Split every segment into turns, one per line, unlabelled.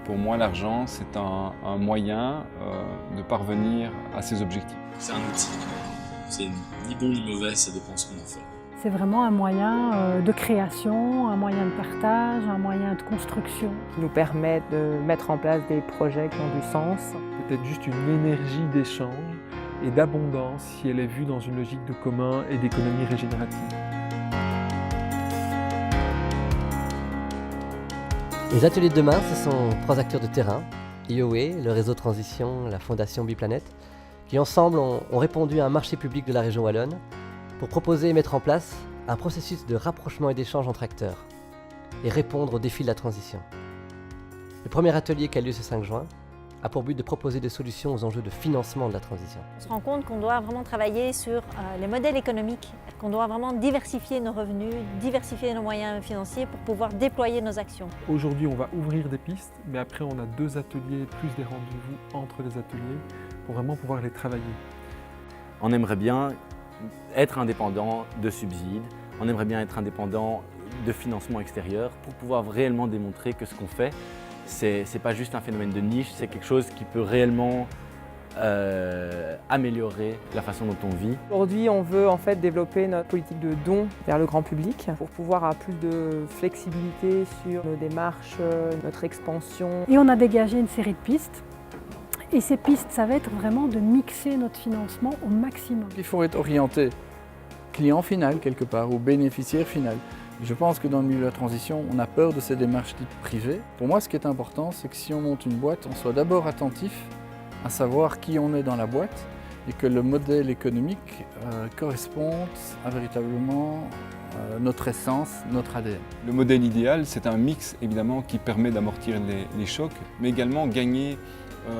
Pour moi, l'argent, c'est un moyen de parvenir à ses objectifs.
C'est un outil. C'est ni bon ni mauvais, ça dépend ce qu'on en fait.
C'est vraiment un moyen de création, un moyen de partage, un moyen de construction.
Qui nous permet de mettre en place des projets qui ont du sens.
Peut-être juste une énergie d'échange et d'abondance si elle est vue dans une logique de commun et d'économie régénérative.
Les ateliers de demain, ce sont 3 acteurs de terrain, IOE, le réseau Transition, la Fondation Biplanète, qui ensemble ont répondu à un marché public de la région wallonne pour proposer et mettre en place un processus de rapprochement et d'échange entre acteurs et répondre aux défis de la transition. Le premier atelier qui a lieu ce 5 juin a pour but de proposer des solutions aux enjeux de financement de la transition.
On se rend compte qu'on doit vraiment travailler sur les modèles économiques, qu'on doit vraiment diversifier nos revenus, diversifier nos moyens financiers pour pouvoir déployer nos actions.
Aujourd'hui, on va ouvrir des pistes, mais après, on a 2 ateliers plus des rendez-vous entre les ateliers pour vraiment pouvoir les travailler.
On aimerait bien être indépendant de subsides, on aimerait bien être indépendant de financement extérieur pour pouvoir réellement démontrer que ce qu'on fait, c'est pas juste un phénomène de niche, c'est quelque chose qui peut réellement améliorer la façon dont on vit.
Aujourd'hui, on veut en fait développer notre politique de dons vers le grand public pour pouvoir avoir plus de flexibilité sur nos démarches, notre expansion.
Et on a dégagé une série de pistes. Et ces pistes, ça va être vraiment de mixer notre financement au maximum.
Il faut être orienté client final quelque part ou bénéficiaire final. Je pense que dans le milieu de la transition, on a peur de ces démarches dites privées. Pour moi, ce qui est important, c'est que si on monte une boîte, on soit d'abord attentif à savoir qui on est dans la boîte et que le modèle économique corresponde à véritablement notre essence, notre ADN.
Le modèle idéal, c'est un mix évidemment qui permet d'amortir les chocs, mais également gagner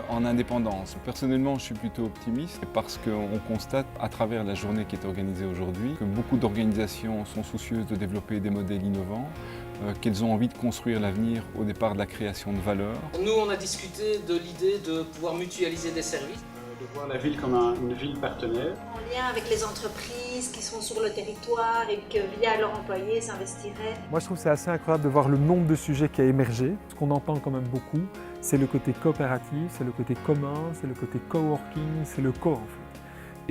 en indépendance. Personnellement, je suis plutôt optimiste parce qu'on constate à travers la journée qui est organisée aujourd'hui que beaucoup d'organisations sont soucieuses de développer des modèles innovants, qu'elles ont envie de construire l'avenir au départ de la création de valeur.
Nous, on a discuté de l'idée de pouvoir mutualiser des services.
De voir la ville comme une ville partenaire.
En lien avec les entreprises qui sont sur le territoire et que via leurs employés s'investiraient.
Moi, je trouve que c'est assez incroyable de voir le nombre de sujets qui a émergé. Ce qu'on entend quand même beaucoup, c'est le côté coopératif, c'est le côté commun, c'est le côté coworking, c'est le co en fait.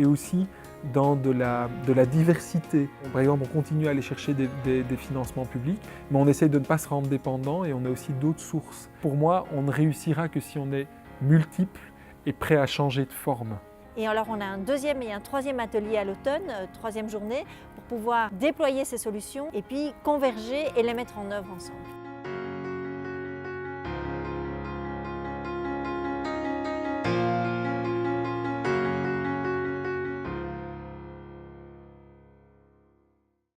Et aussi dans de la diversité. Par exemple, on continue à aller chercher des financements publics, mais on essaye de ne pas se rendre dépendant et on a aussi d'autres sources. Pour moi, on ne réussira que si on est multiple et prêt à changer de forme.
Et alors on a un 2e et un 3e atelier à l'automne, 3e journée, pour pouvoir déployer ces solutions et puis converger et les mettre en œuvre ensemble.